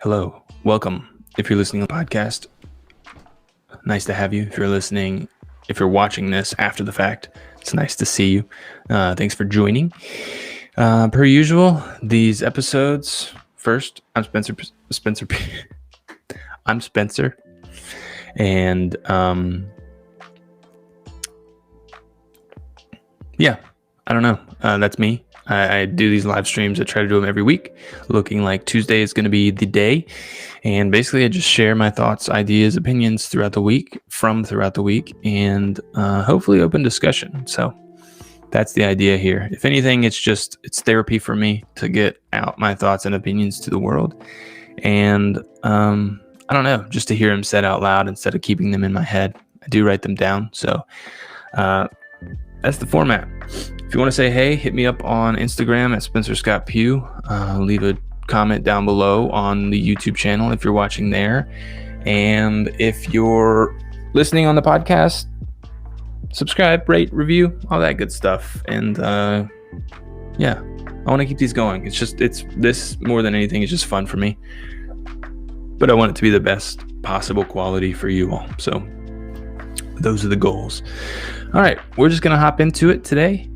Hello, welcome. If you're listening to the podcast, nice to have you. If you're watching this after the fact, it's nice to see you. Thanks for joining. Per usual, these episodes. First, I'm Spencer. I'm Spencer, and I don't know. That's me. I do these live streams. I try to do them every week, looking like Tuesday is going to be the day. And basically, I just share my thoughts, ideas, opinions throughout the week, and hopefully open discussion. So that's the idea here. If anything, it's therapy for me to get out my thoughts and opinions to the world. And I don't know, just to hear them said out loud instead of keeping them in my head. I do write them down. So that's the format. If you want to say hey, hit me up on Instagram at Spencer Scott Pugh. Leave a comment down below on the YouTube channel if you're watching there. And if you're listening on the podcast, subscribe, rate, review, all that good stuff. And I want to keep these going. It's this more than anything is just fun for me. But I want it to be the best possible quality for you all. So those are the goals. All right, we're just going to hop into it today.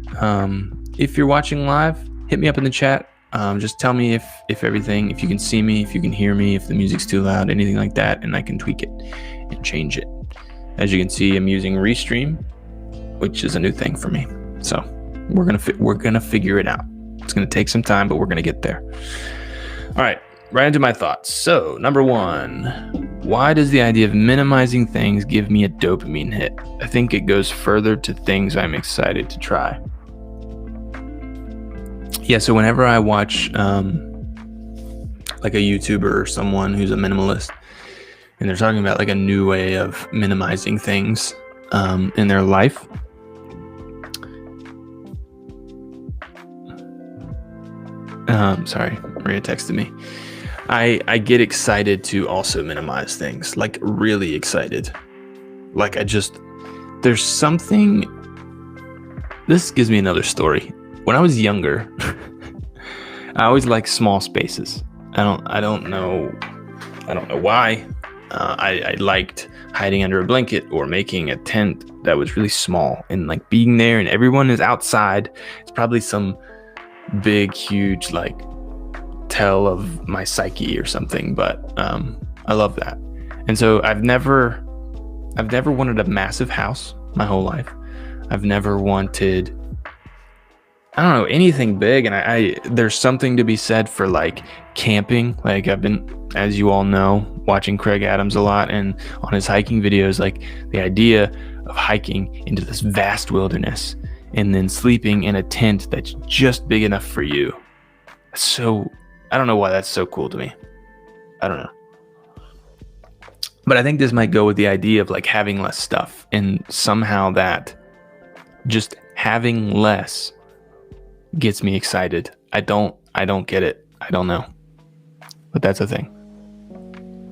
If you're watching live, hit me up in the chat. Just tell me if you can see me, if you can hear me, if the music's too loud, anything like that, and I can tweak it and change it. As you can see, I'm using Restream, which is a new thing for me. So we're gonna figure it out. It's gonna take some time, but we're gonna get there. All right, right into my thoughts. So number one, why does the idea of minimizing things give me a dopamine hit? I think it goes further to things I'm excited to try. Yeah, so whenever I watch like a YouTuber or someone who's a minimalist, and they're talking about like a new way of minimizing things in their life, sorry, Maria texted me. I get excited to also minimize things, like really excited. Like there's something, this gives me another story. When I was younger, I always liked small spaces. I don't know why. I liked hiding under a blanket or making a tent that was really small and like being there and everyone is outside. It's probably some big, huge like tell of my psyche or something, but I love that. And so I've never wanted a massive house my whole life. I've never wanted, I don't know, anything big. And I there's something to be said for like camping. Like I've been, as you all know, watching Craig Adams a lot, and on his hiking videos, like the idea of hiking into this vast wilderness and then sleeping in a tent that's just big enough for you. So I don't know why that's so cool to me. I don't know. But I think this might go with the idea of like having less stuff, and somehow that just having less gets me excited. I don't get it. I don't know. But that's a thing.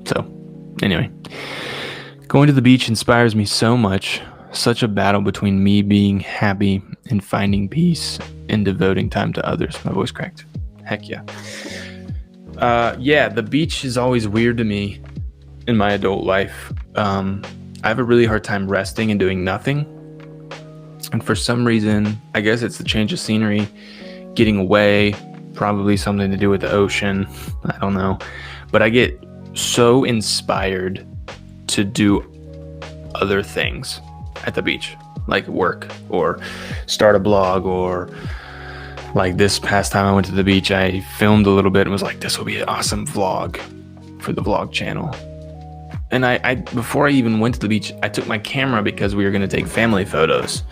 So anyway, going to the beach inspires me so much. Such a battle between me being happy and finding peace and devoting time to others. My voice cracked. Heck yeah. The beach is always weird to me in my adult life. I have a really hard time resting and doing nothing. And for some reason, I guess it's the change of scenery, getting away, probably something to do with the ocean. I don't know. But I get so inspired to do other things at the beach, like work or start a blog, or like this past time I went to the beach, I filmed a little bit and was like, this will be an awesome vlog for the vlog channel. And I before I even went to the beach, I took my camera because we were going to take family photos.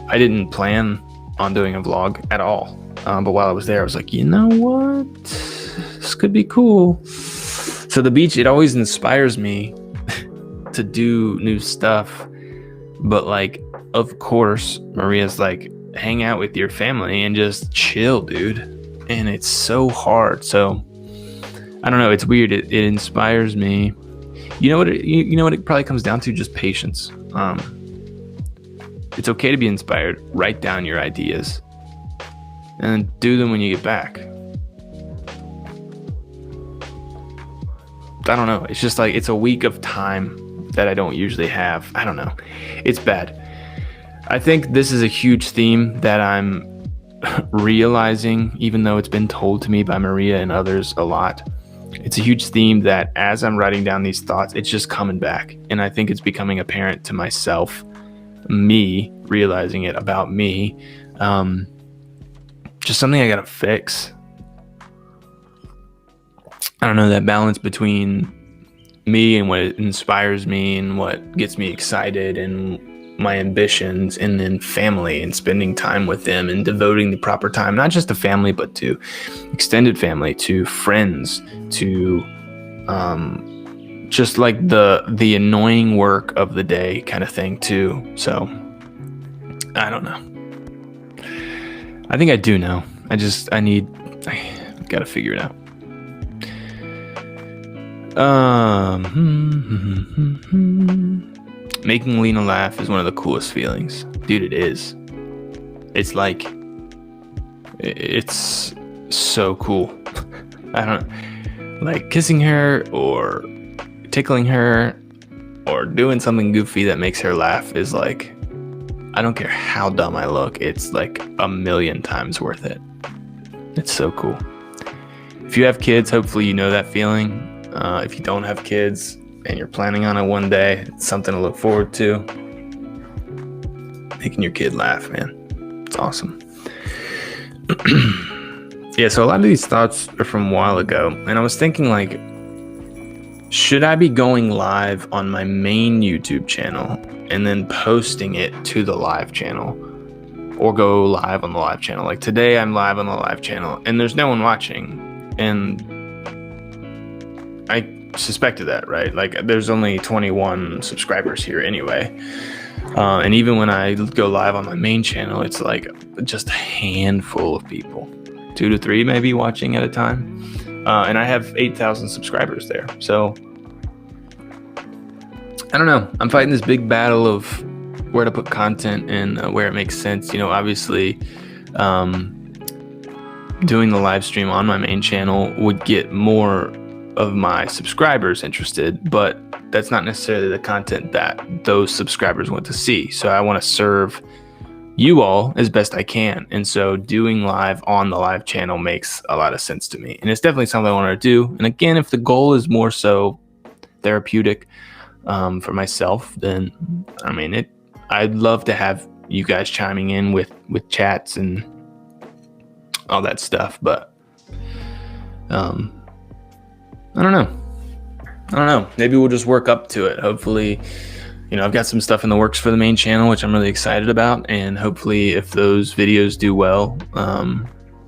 I didn't plan on doing a vlog at all. But while I was there, I was like, you know what? This could be cool. So the beach, it always inspires me to do new stuff. But like, of course, Maria's like, hang out with your family and just chill, dude. And it's so hard. So I don't know. It's weird. It inspires me. You know what it probably comes down to? Just patience. It's okay to be inspired. Write down your ideas and do them when you get back. I don't know. It's just like, it's a week of time that I don't usually have. I don't know. It's bad. I think this is a huge theme that I'm realizing, even though it's been told to me by Maria and others a lot. It's a huge theme that as I'm writing down these thoughts, it's just coming back. And I think it's becoming apparent to myself, me realizing it about me. Just something I gotta fix. I don't know, that balance between me and what inspires me and what gets me excited and my ambitions, and then family and spending time with them and devoting the proper time, not just to family, but to extended family, to friends, to just like the annoying work of the day kind of thing too. So I don't know. I think I do know. I gotta figure it out. Making Lena laugh is one of the coolest feelings. Dude, it is. It's like, it's so cool. I don't, like kissing her or tickling her or doing something goofy that makes her laugh is like, I don't care how dumb I look, it's like 1,000,000 times worth it. It's so cool. If you have kids, hopefully you know that feeling. If you don't have kids and you're planning on it one day, it's something to look forward to. Making your kid laugh, man. It's awesome. Yeah, so a lot of these thoughts are from a while ago, and I was thinking, like, should I be going live on my main YouTube channel and then posting it to the live channel, or go live on the live channel? Like today I'm live on the live channel and there's no one watching, and I suspected that, right? Like there's only 21 subscribers here anyway. And even when I go live on my main channel, it's like just a handful of people, 2 to 3 maybe watching at a time. And I have 8,000 subscribers there. So I don't know. I'm fighting this big battle of where to put content and where it makes sense. You know, obviously, doing the live stream on my main channel would get more of my subscribers interested, but that's not necessarily the content that those subscribers want to see. So I want to serve you all as best I can. And so doing live on the live channel makes a lot of sense to me. And it's definitely something I want to do. And again, if the goal is more so therapeutic for myself, then I mean, I'd love to have you guys chiming in with chats and all that stuff. But I don't know. Maybe we'll just work up to it. Hopefully, you know, I've got some stuff in the works for the main channel, which I'm really excited about. And hopefully if those videos do well,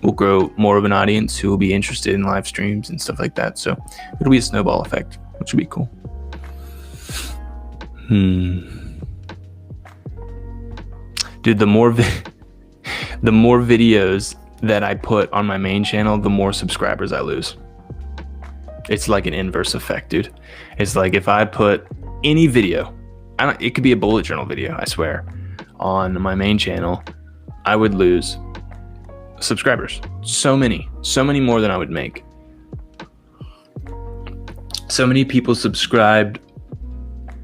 we'll grow more of an audience who will be interested in live streams and stuff like that. So it'll be a snowball effect, which would be cool. Dude, the more videos that I put on my main channel, the more subscribers I lose. It's like an inverse effect, dude. It's like if I put any video, it could be a bullet journal video, I swear, on my main channel, I would lose subscribers. So many more than I would make. So many people subscribed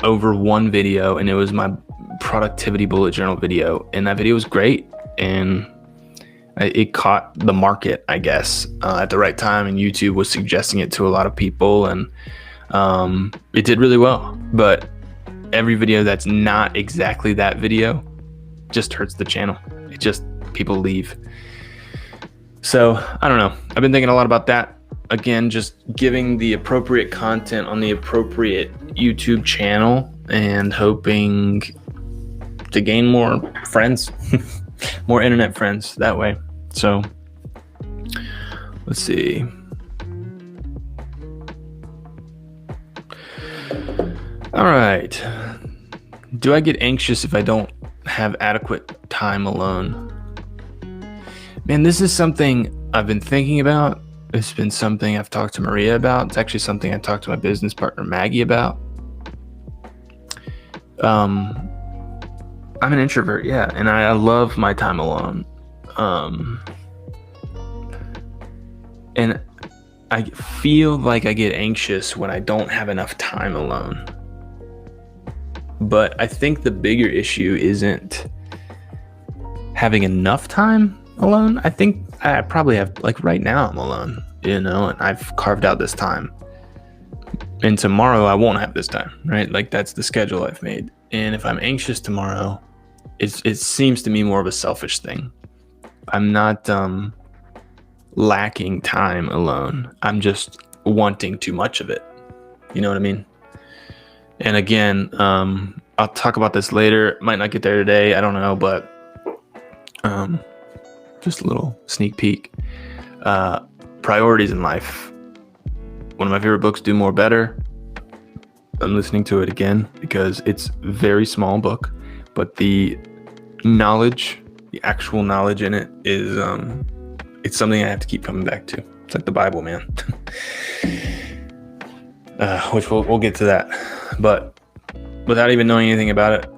over one video, and it was my productivity bullet journal video, and that video was great, and it caught the market, I guess, at the right time, and YouTube was suggesting it to a lot of people, and it did really well. But every video that's not exactly that video just hurts the channel. It just, people leave. So I don't know. I've been thinking a lot about that. Again, just giving the appropriate content on the appropriate YouTube channel and hoping to gain more friends, more internet friends that way. So let's see. All right. Do I get anxious if I don't have adequate time alone? Man, this is something I've been thinking about. It's been something I've talked to Maria about. It's actually something I talked to my business partner, Maggie, about. I'm an introvert, yeah, and I love my time alone. And I feel like I get anxious when I don't have enough time alone. But I think the bigger issue isn't having enough time alone. I think I probably have, like right now I'm alone, and I've carved out this time. And tomorrow I won't have this time, right? Like that's the schedule I've made. And if I'm anxious tomorrow, it seems to me more of a selfish thing. I'm not lacking time alone. I'm just wanting too much of it. You know what I mean? And again, I'll talk about this later. Might not get there today. I don't know, but just a little sneak peek. Priorities in life. One of my favorite books, Do More Better. I'm listening to it again because it's a very small book, but the knowledge, the actual knowledge in it is, it's something I have to keep coming back to. It's like the Bible, man. Which we'll get to that. But without even knowing anything about it,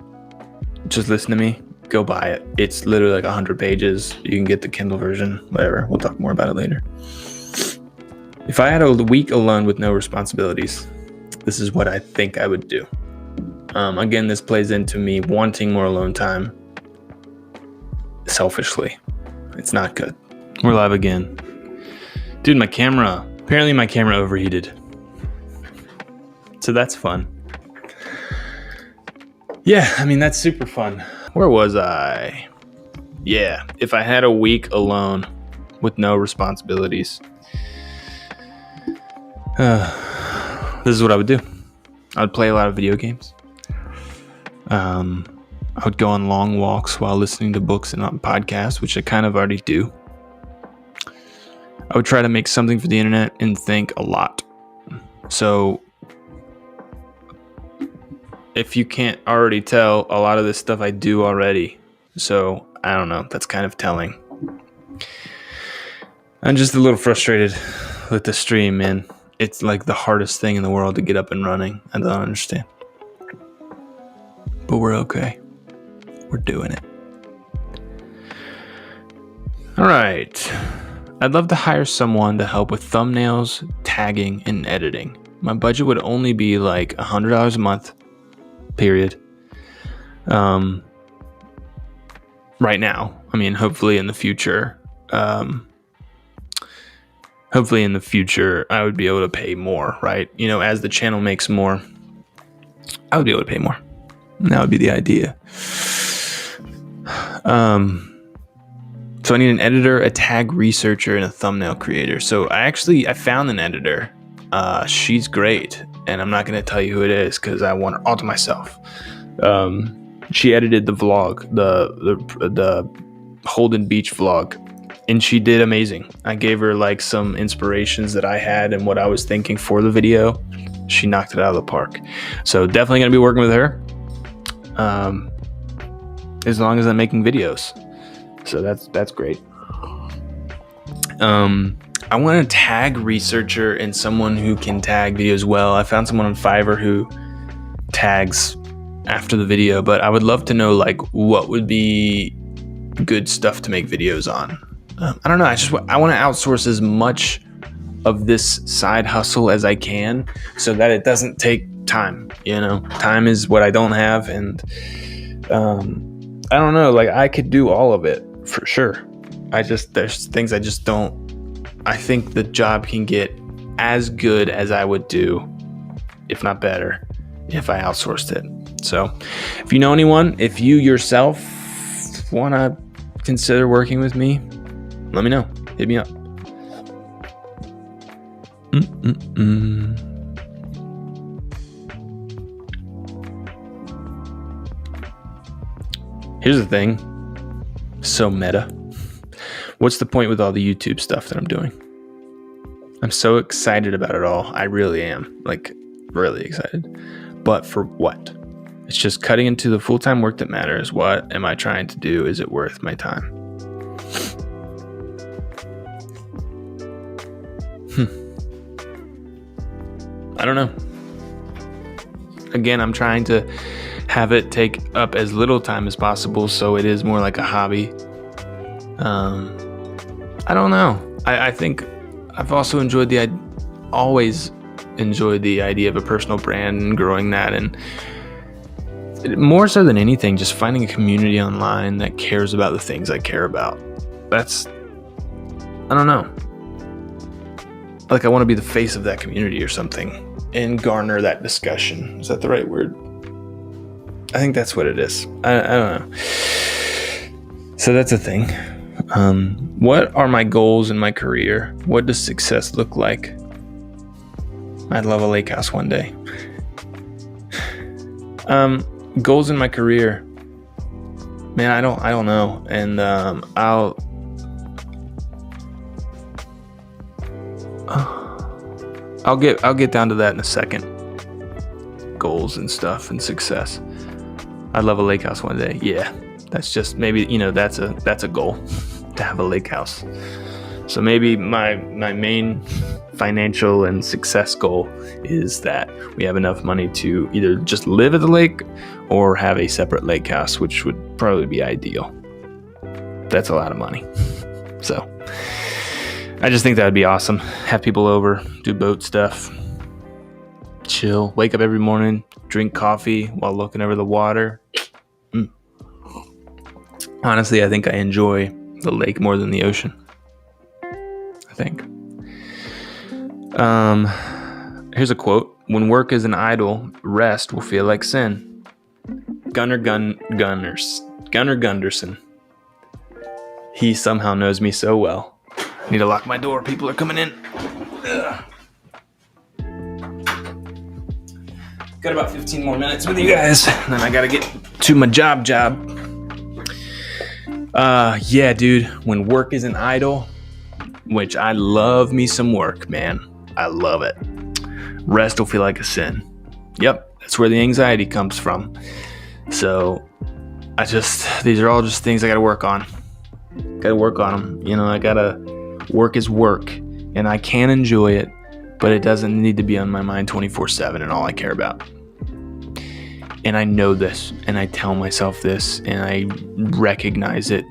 just listen to me. Go buy it. It's literally like 100 pages. You can get the Kindle version, whatever. We'll talk more about it later. If I had a week alone with no responsibilities, this is what I think I would do. Again, this plays into me wanting more alone time selfishly. It's not good. We're live again. Dude, apparently my camera overheated. So that's fun. Yeah, I mean, that's super fun. Where was I? Yeah, if I had a week alone with no responsibilities, this is what I would do. I would play a lot of video games. I would go on long walks while listening to books and on podcasts, which I kind of already do. I would try to make something for the internet and think a lot. So if you can't already tell, a lot of this stuff I do already. So I don't know. That's kind of telling. I'm just a little frustrated with the stream, man. It's like the hardest thing in the world to get up and running. I don't understand. But we're okay. We're doing it. All right. I'd love to hire someone to help with thumbnails, tagging, and editing. My budget would only be like $100 a month, period. Right now. I mean, hopefully in the future, I would be able to pay more, right? As the channel makes more, I would be able to pay more. And that would be the idea. So I need an editor, a tag researcher, and a thumbnail creator. So I found an editor. She's great. And I'm not going to tell you who it is because I want her all to myself. She edited the vlog, the Holden Beach vlog. And she did amazing. I gave her like some inspirations that I had and what I was thinking for the video. She knocked it out of the park. So definitely going to be working with her. As long as I'm making videos. So that's great. I want a tag researcher and someone who can tag videos well. I found someone on Fiverr who tags after the video, but I would love to know like what would be good stuff to make videos on. I don't know. I want to outsource as much of this side hustle as I can so that it doesn't take time. Time is what I don't have. And I don't know, like I could do all of it for sure. There's things I just don't. I think the job can get as good as I would do, if not better, if I outsourced it. So if you know anyone, if you yourself want to consider working with me, let me know. Hit me up. Here's the thing. So meta. What's the point with all the YouTube stuff that I'm doing? I'm so excited about it all. I really am. Like, really excited. But for what? It's just cutting into the full-time work that matters. What am I trying to do? Is it worth my time? I don't know. Again, I'm trying to have it take up as little time as possible so it is more like a hobby. I don't know. I think I've also always enjoyed the idea of a personal brand and growing that, and more so than anything, just finding a community online that cares about the things I care about. I don't know. Like I want to be the face of that community or something and garner that discussion. Is that the right word? I think that's what it is. I don't know. So that's a thing. What are my goals in my career? What does success look like? I'd love a lake house one day. Goals in my career. Man, I don't know. And I'll get down to that in a second. Goals and stuff and success. I'd love a lake house one day. Yeah. That's just maybe, that's a goal to have a lake house. So maybe my main financial and success goal is that we have enough money to either just live at the lake or have a separate lake house, which would probably be ideal. That's a lot of money. So I just think that would be awesome. Have people over, do boat stuff, chill, wake up every morning, drink coffee while looking over the water. Honestly, I think I enjoy the lake more than the ocean. I think. Here's a quote. When work is an idol, rest will feel like sin. Gunnar Gunderson. He somehow knows me so well. Need to lock my door. People are coming in. Ugh. Got about 15 more minutes with you guys. And then I gotta get to my job. Yeah, dude. When work is an idol, which I love me some work, man. I love it. Rest will feel like a sin. Yep, that's where the anxiety comes from. So these are all just things I gotta work on. Gotta work on them. Work is work, and I can enjoy it, but it doesn't need to be on my mind 24/7 and all I care about. And I know this, and I tell myself this, and I recognize it.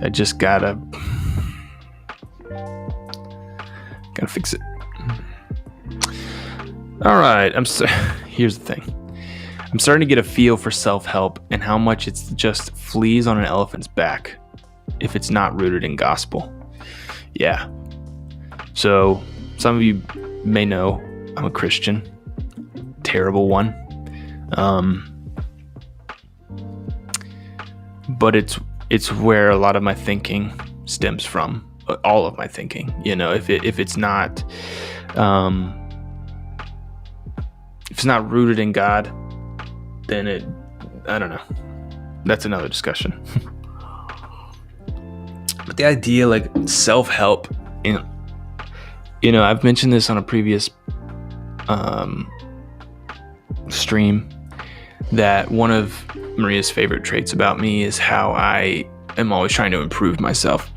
I just gotta fix it. All right, here's the thing. I'm starting to get a feel for self-help and how much it's just fleas on an elephant's back if it's not rooted in gospel. Yeah. So some of you may know I'm a Christian. Terrible one. But it's where a lot of my thinking stems from. All of my thinking, if it's not rooted in God, then I don't know. That's another discussion. But the idea, like self-help, I've mentioned this on a previous stream, that one of Maria's favorite traits about me is how I am always trying to improve myself.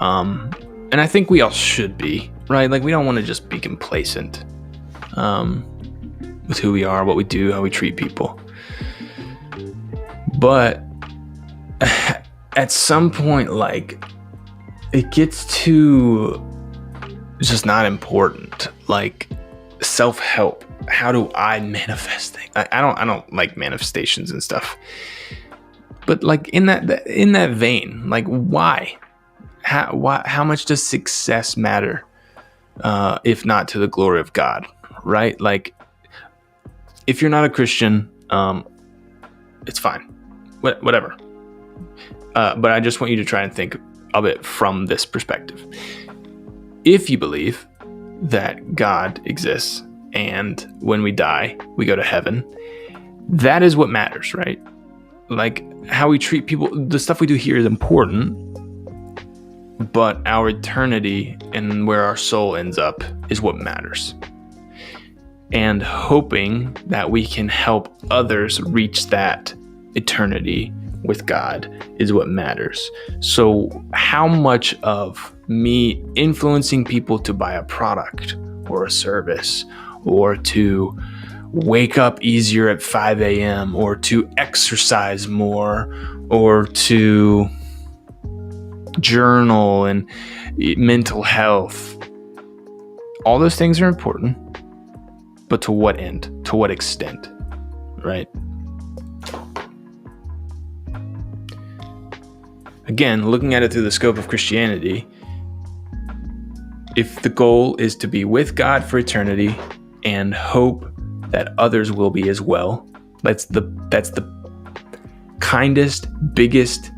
And I think we all should be, right? Like, we don't want to just be complacent with who we are, what we do, how we treat people. But at some point, like, it gets to just not important. Like, self-help. How do I manifest things? I don't like manifestations and stuff. But like in that vein, like, why? How much does success matter, if not to the glory of God, right? Like, if you're not a Christian, it's fine, whatever. But I just want you to try and think of it from this perspective. If you believe that God exists and when we die, we go to heaven, that is what matters, right? Like, how we treat people, the stuff we do here is important, but our eternity and where our soul ends up is what matters. And hoping that we can help others reach that eternity with God is what matters. So how much of me influencing people to buy a product or a service, or to wake up easier at 5 a.m., or to exercise more, or to journal and mental health. All those things are important, but to what end? To what extent? Right? Again, looking at it through the scope of Christianity, if the goal is to be with God for eternity and hope that others will be as well, that's the kindest, biggest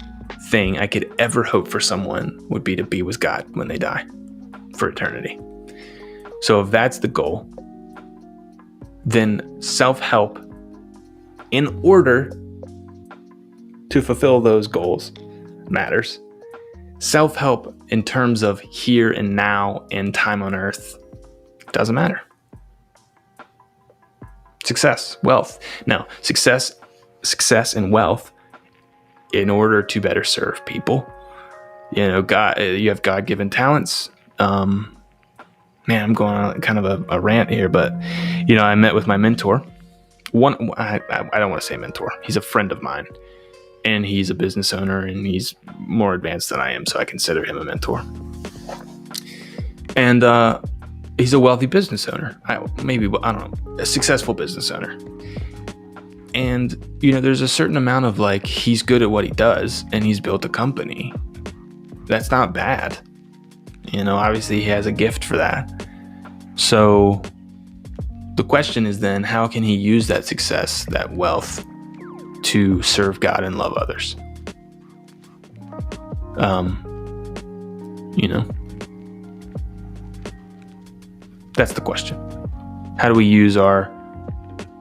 thing I could ever hope for someone would be to be with God when they die for eternity. So if that's the goal, then self-help in order to fulfill those goals matters. Self-help in terms of here and now and time on earth doesn't matter. Success, wealth. Now, success and wealth in order to better serve people. God, you have God-given talents. Man, I'm going on kind of a rant here, but I met with my mentor. I don't want to say mentor. He's a friend of mine, and he's a business owner, and he's more advanced than I am, so I consider him a mentor. And he's a wealthy business owner. I don't know, a successful business owner. And there's a certain amount of he's good at what he does, and he's built a company. That's not bad. Obviously he has a gift for that. So the question is then, how can he use that success, that wealth, to serve God and love others? That's the question. How do we use our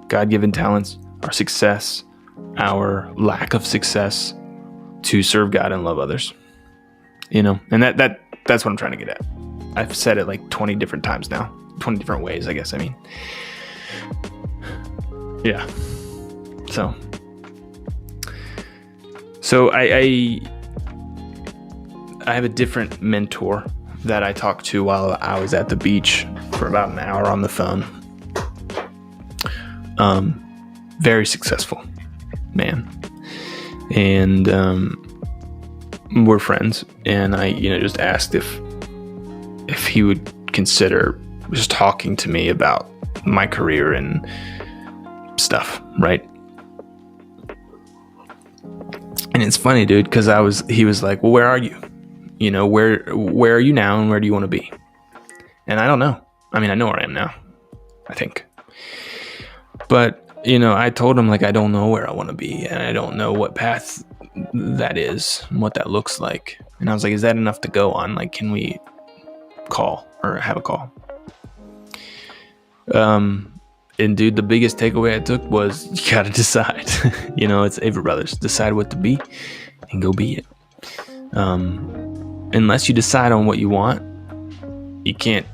God-given talents, our success, our lack of success to serve God and love others? And that's what I'm trying to get at. I've said it 20 different times now, 20 different ways, I guess. I mean, yeah. So I have a different mentor that I talked to while I was at the beach for about an hour on the phone. Very successful man. And we're friends. And I, just asked if he would consider just talking to me about my career and stuff, right? And it's funny, dude, because he was like, well, where are you? Where are you now, and where do you want to be? And I don't know. I mean, I know where I am now, I think. But, I told him, I don't know where I want to be, and I don't know what path that is and what that looks like. And I was like, is that enough to go on? Can we call or have a call? And dude, the biggest takeaway I took was you got to decide. It's Avery Brothers. Decide what to be and go be it. Unless you decide on what you want, you can't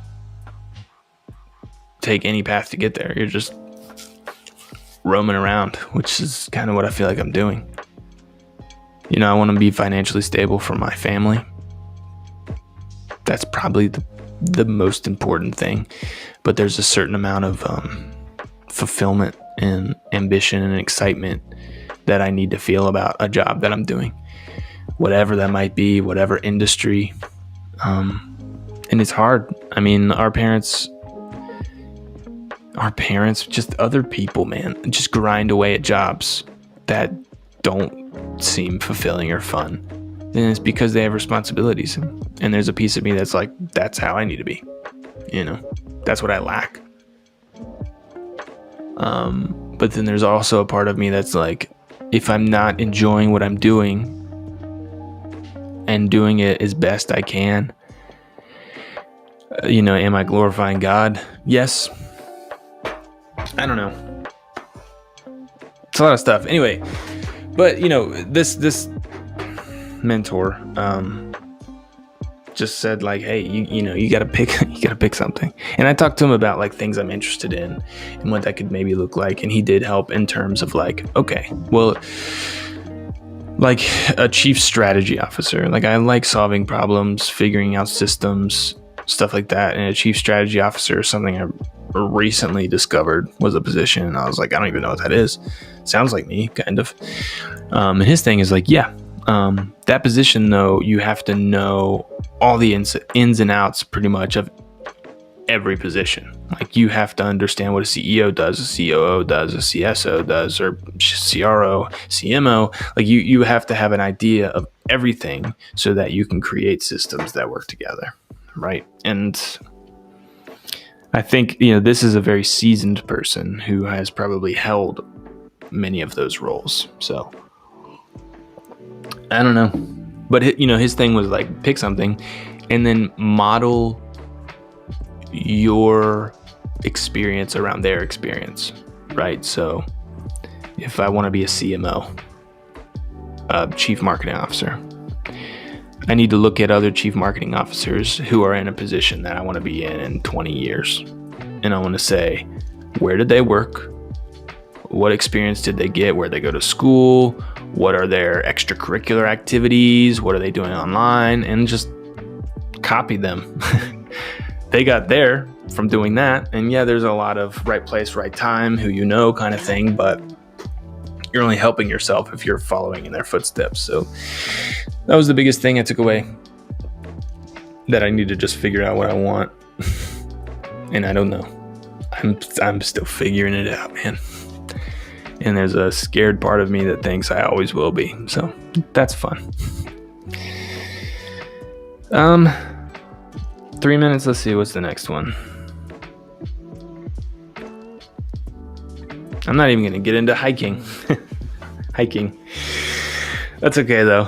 take any path to get there. You're just roaming around, which is kind of what I feel like I'm doing. I want to be financially stable for my family. That's probably the most important thing. But there's a certain amount of fulfillment and ambition and excitement that I need to feel about a job that I'm doing, whatever that might be, whatever industry. And it's hard. I mean, our parents, just other people, man, just grind away at jobs that don't seem fulfilling or fun. And it's because they have responsibilities. And there's a piece of me that's like, that's how I need to be. That's what I lack. But then there's also a part of me that's like, if I'm not enjoying what I'm doing and doing it as best I can, am I glorifying God? Yes. I don't know. It's a lot of stuff. Anyway, but this mentor just said hey, you gotta pick something. And I talked to him about things I'm interested in and what that could maybe look like. And he did help in terms of okay, well, a chief strategy officer. I like solving problems, figuring out systems, stuff like that. And a chief strategy officer is something I recently discovered was a position. And I was like, I don't even know what that is. Sounds like me, kind of. And his thing is that position, though, you have to know all the ins and outs pretty much of every position. Like you have to understand what a CEO does, a COO does, a CSO does, or CRO, CMO. Like you have to have an idea of everything so that you can create systems that work together, right? And I think, this is a very seasoned person who has probably held many of those roles. So I don't know. But, his thing was like, pick something and then model your experience around their experience, right? So if I want to be a CMO, chief marketing officer, I need to look at other chief marketing officers who are in a position that I want to be in 20 years. And I want to say, where did they work? What experience did they get? Where they go to school? What are their extracurricular activities? What are they doing online? And just copy them. They got there from doing that. And yeah, there's a lot of right place, right time, who kind of thing, but you're only helping yourself if you're following in their footsteps. So that was the biggest thing I took away, that I need to just figure out what I want. And I don't know. I'm still figuring it out, man. And there's a scared part of me that thinks I always will be. So that's fun. 3 minutes. Let's see. What's the next one? I'm not even going to get into hiking. Hiking. That's okay, though.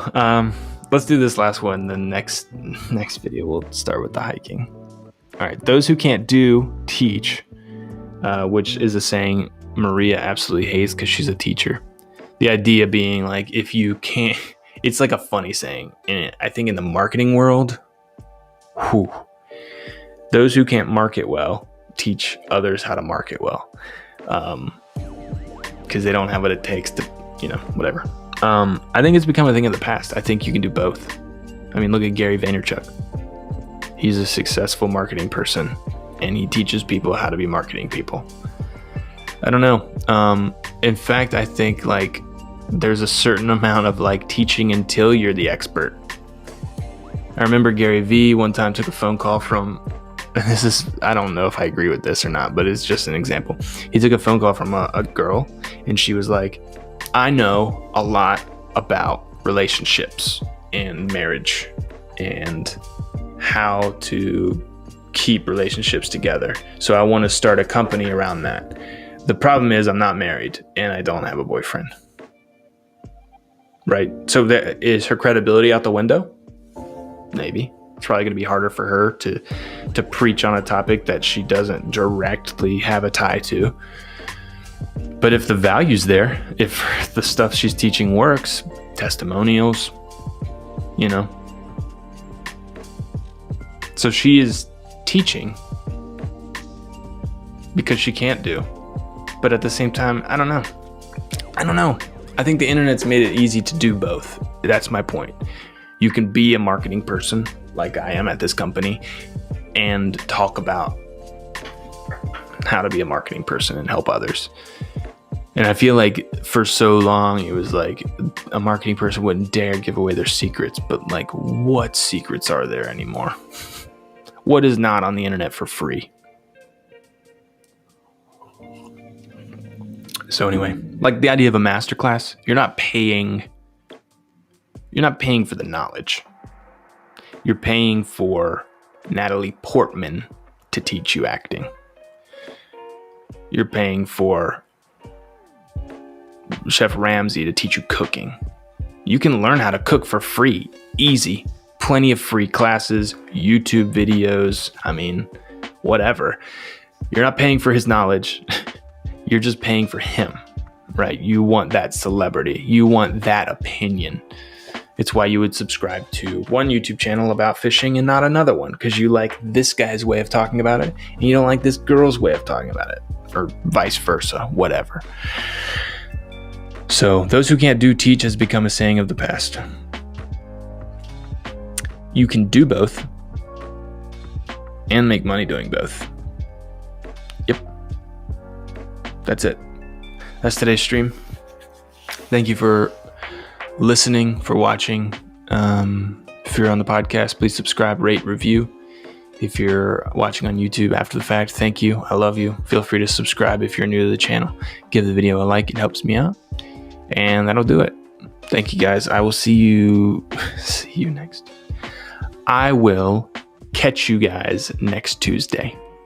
Let's do this last one. The next video, we'll start with the hiking. All right. Those who can't do, teach, which is a saying Maria absolutely hates because she's a teacher. The idea being like, if you can't, it's like a funny saying. And I think in the marketing world, those who can't market well teach others how to market well. Because they don't have what it takes to, whatever. I think it's become a thing of the past. I think you can do both. I mean, look at Gary Vaynerchuk. He's a successful marketing person, and he teaches people how to be marketing people. I don't know. In fact, I think like there's a certain amount of like teaching until you're the expert. I remember Gary V one time took a phone call from, and I don't know if I agree with this or not, but it's just an example. He took a phone call from a girl, and she was like, I know a lot about relationships and marriage and how to keep relationships together. So I want to start a company around that. The problem is I'm not married and I don't have a boyfriend. Right? So is her credibility out the window? Maybe. It's probably going to be harder for her to preach on a topic that she doesn't directly have a tie to. But if the value's there, if the stuff she's teaching works, testimonials, So she is teaching because she can't do. But at the same time, I don't know. I think the internet's made it easy to do both. That's my point. You can be a marketing person like I am at this company and talk about how to be a marketing person and help others. And I feel like for so long, it was like a marketing person wouldn't dare give away their secrets. But like, what secrets are there anymore? What is not on the internet for free? So anyway, like the idea of a masterclass, you're not paying for the knowledge. You're paying for Natalie Portman to teach you acting. You're paying for Chef Ramsay to teach you cooking. You can learn how to cook for free, easy. Plenty of free classes, YouTube videos, whatever. You're not paying for his knowledge. You're just paying for him, right? You want that celebrity. You want that opinion. It's why you would subscribe to one YouTube channel about fishing and not another one, because you like this guy's way of talking about it and you don't like this girl's way of talking about it, or vice versa, whatever. So those who can't do, teach has become a saying of the past. You can do both and make money doing both. Yep. That's it. That's today's stream. Thank you for listening, for watching. If you're on the podcast, please subscribe, rate, review. If you're watching on YouTube after the fact, thank you. I love you. Feel free to subscribe if you're new to the channel. Give the video a like. It helps me out. And that'll do it. Thank you, guys. I will see you next. I will catch you guys next Tuesday.